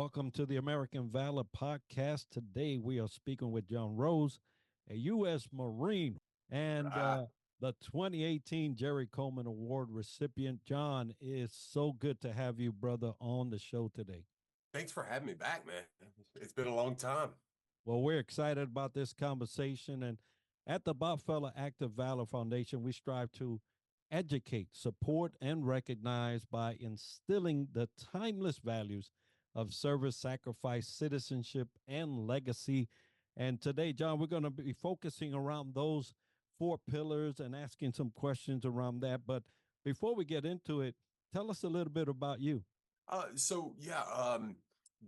Welcome to the American Valor podcast. Today we are speaking with John Rose, a U.S. Marine and the 2018 Jerry Coleman Award recipient. John, it's so good to have you, brother, on the show today. Thanks for having me back, man. It's been a long time. Well, we're excited about this conversation. And at the Botfellow Active Valor Foundation, we strive to educate, support, and recognize by instilling the timeless values of service, sacrifice, citizenship, and legacy. And today, John, we're going to be focusing around those four pillars and asking some questions around that. But before we get into it, tell us a little bit about you.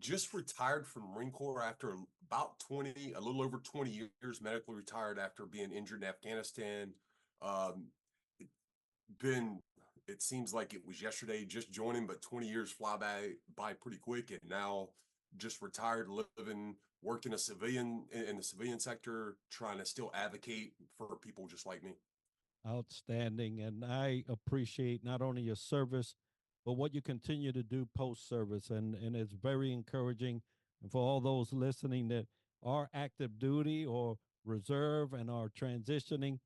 Just retired from Marine Corps after about a little over 20 years, medically retired after being injured in Afghanistan. Um, it, it seems like it was yesterday just joining, but 20 years fly by pretty quick. And now just retired, living, working in the civilian sector, trying to still advocate for people just like me. Outstanding. And I appreciate not only your service, but what you continue to do post service. And it's very encouraging. And for all those listening that are active duty or reserve and are transitioning,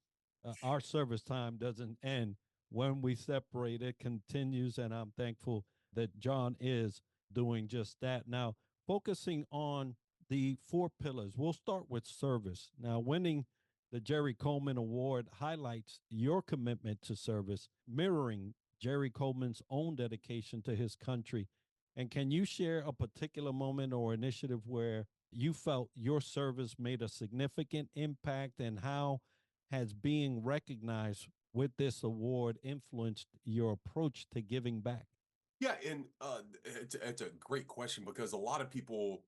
our service time doesn't end when we separate, it continues. And I'm thankful that John is doing just that. Now, focusing on the four pillars, we'll start with service. Now, winning the Jerry Coleman Award highlights your commitment to service, mirroring Jerry Coleman's own dedication to his country. And can you share a particular moment or initiative where you felt your service made a significant impact, and how has being recognized with this award influenced your approach to giving back? Yeah, and it's a great question because a lot of people,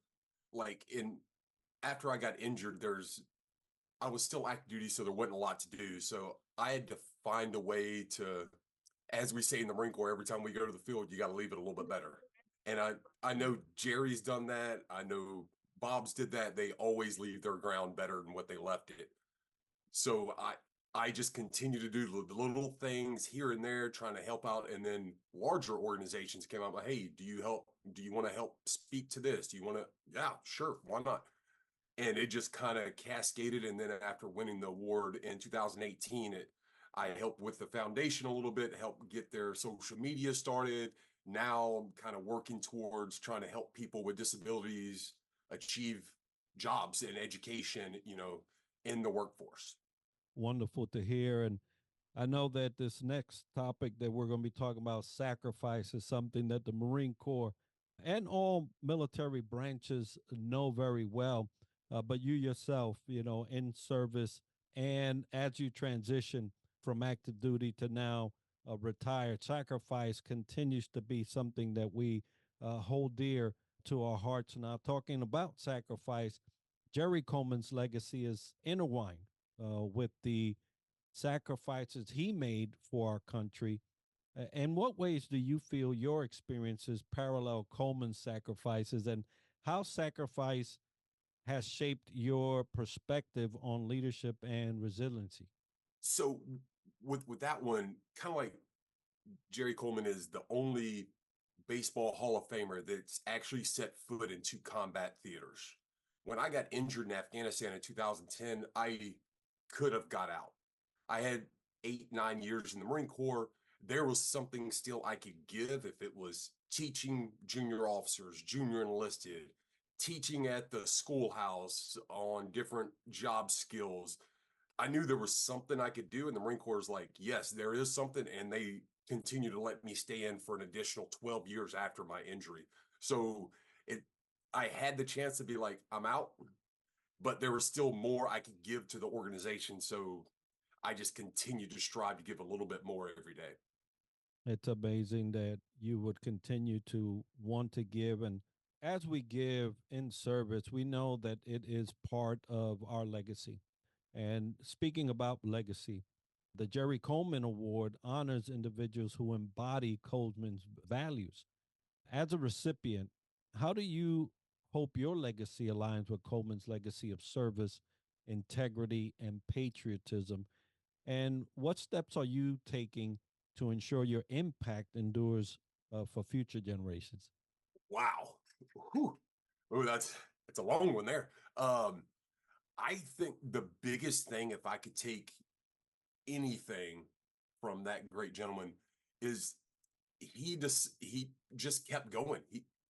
like in after I got injured, I was still active duty, so there wasn't a lot to do. So I had to find a way to, as we say in the Marine Corps, every time we go to the field, you got to leave it a little bit better. And I know Jerry's done that. I know Bob's did that. They always leave their ground better than what they left it. So I just continue to do the little things here and there, trying to help out. And then larger organizations came out like, hey, do you want to help speak to this? Do you want to? Yeah, sure. Why not? And it just kind of cascaded. And then after winning the award in 2018, I helped with the foundation a little bit, helped get their social media started. Now I'm kind of working towards trying to help people with disabilities achieve jobs and education, in the workforce. Wonderful to hear. And I know that this next topic that we're going to be talking about, sacrifice, is something that the Marine Corps and all military branches know very well. But you yourself, in service and as you transition from active duty to now retired, sacrifice continues to be something that we hold dear to our hearts. Now, talking about sacrifice, Jerry Coleman's legacy is intertwined with the sacrifices he made for our country. In what ways do you feel your experiences parallel Coleman's sacrifices, and how sacrifice has shaped your perspective on leadership and resiliency? So with that one, kind of like Jerry Coleman is the only baseball Hall of Famer that's actually set foot into combat theaters. When I got injured in Afghanistan in 2010, I could have got out. I had 8, 9 years in the Marine Corps. There was something still I could give if it was teaching junior officers, junior enlisted, teaching at the schoolhouse on different job skills. I knew there was something I could do, and the Marine Corps is like, yes, there is something, and they continue to let me stay in for an additional 12 years after my injury. So I had the chance to be like, I'm out, but there was still more I could give to the organization. So I just continued to strive to give a little bit more every day. It's amazing that you would continue to want to give. And as we give in service, we know that it is part of our legacy. And speaking about legacy, the Jerry Coleman Award honors individuals who embody Coleman's values. As a recipient, how do you hope your legacy aligns with Coleman's legacy of service, integrity, and patriotism? And what steps are you taking to ensure your impact endures for future generations? Wow. Whew. Oh, that's a long one there. I think the biggest thing, if I could take anything from that great gentleman, is he just kept going.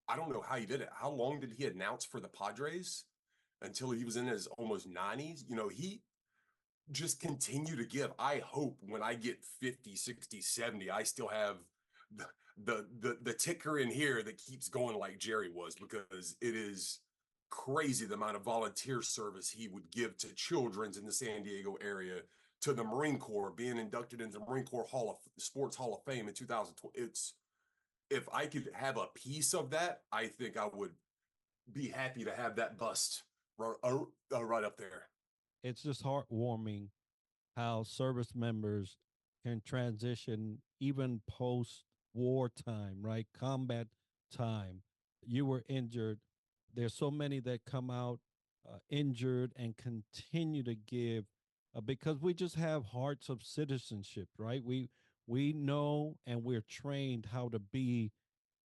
I don't know how he did it. How long did he announce for the Padres until he was in his almost 90s? He just continue to give. I hope when I get 50, 60, 70, I still have the the ticker in here that keeps going like Jerry was, because it is crazy the amount of volunteer service he would give to children's in the San Diego area, to the Marine Corps, being inducted into the Marine Corps Sports Hall of Fame in 2020. It's If I could have a piece of that, I think I would be happy to have that bust right up there. It's just heartwarming how service members can transition even post wartime, right? Combat time. You were injured. There's so many that come out injured and continue to give because we just have hearts of citizenship, right? We know and we're trained how to be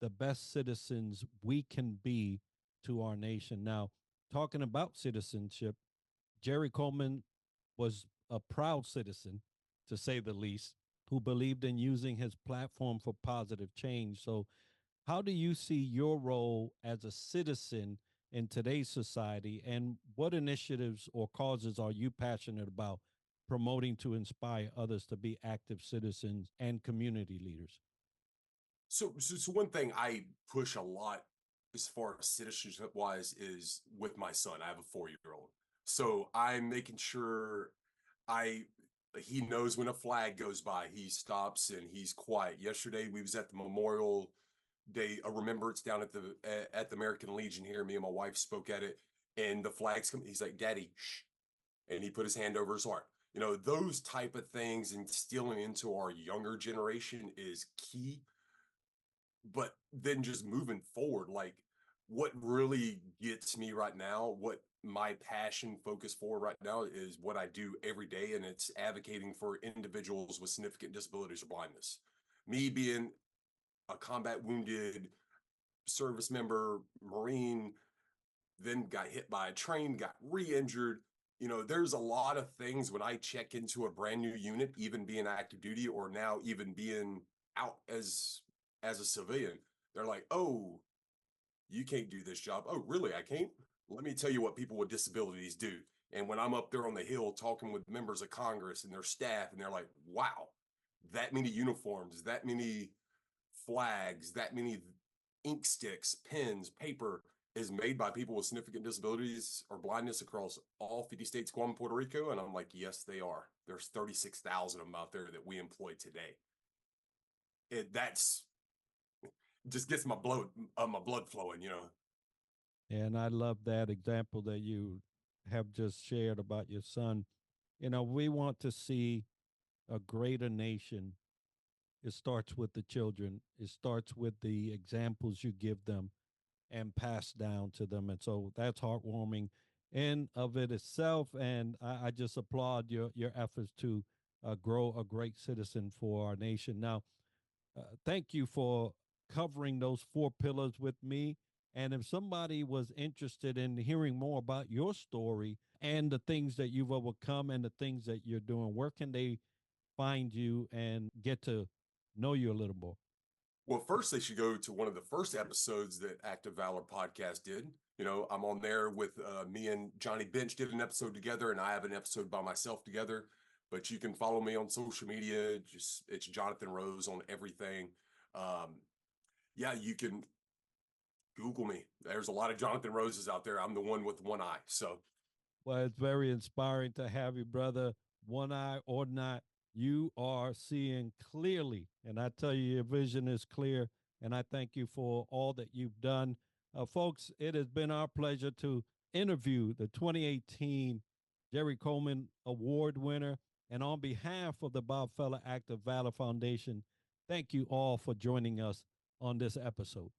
the best citizens we can be to our nation. Now, talking about citizenship, Jerry Coleman was a proud citizen, to say the least, who believed in using his platform for positive change. So, how do you see your role as a citizen in today's society, and what initiatives or causes are you passionate about promoting to inspire others to be active citizens and community leaders? So one thing I push a lot as far as citizenship wise is with my son. I have a 4 year old. So I'm making sure I he knows when a flag goes by, he stops and he's quiet. Yesterday we was at the Memorial Day, a remembrance down at the American Legion here. Me and my wife spoke at it, and the flags come. He's like, "Daddy, shh," and he put his hand over his heart. Those type of things instilling into our younger generation is key. But then just moving forward, like, what really gets me right now, what my passion focus for right now, is what I do every day, and it's advocating for individuals with significant disabilities or blindness. Me being a combat wounded service member, Marine, then got hit by a train, got re-injured. There's a lot of things when I check into a brand new unit, even being active duty or now even being out as a civilian. They're like, "Oh, you can't do this job." "Oh, really? I can't?" Let me tell you what people with disabilities do. And when I'm up there on the Hill talking with members of Congress and their staff, and they're like, "Wow, that many uniforms, that many flags, that many ink sticks, pens, paper is made by people with significant disabilities or blindness across all 50 states, Guam, Puerto Rico." And I'm like, "Yes, they are. There's 36,000 of them out there that we employ today." That's just gets my blood flowing. And I love that example that you have just shared about your son. We want to see a greater nation. It starts with the children, it starts with the examples you give them and pass down to them. And so that's heartwarming in of it itself. And I just applaud your efforts to grow a great citizen for our nation. Now, thank you for covering those four pillars with me. And if somebody was interested in hearing more about your story and the things that you've overcome and the things that you're doing, where can they find you and get to know you a little more? Well, first they should go to one of the first episodes that Active Valor podcast did. I'm on there with me and Johnny Bench did an episode together, and I have an episode by myself together. But you can follow me on social media. Just it's Jonathan Rose on everything. Um, yeah, you can Google me. There's a lot of Jonathan Roses out there. I'm the one with one eye. So Well, it's very inspiring to have you, brother. One eye or not, you are seeing clearly. And I tell you, your vision is clear. And I thank you for all that you've done. Folks, it has been our pleasure to interview the 2018 Jerry Coleman Award winner. And on behalf of the Bob Feller Active Valor Foundation, thank you all for joining us on this episode.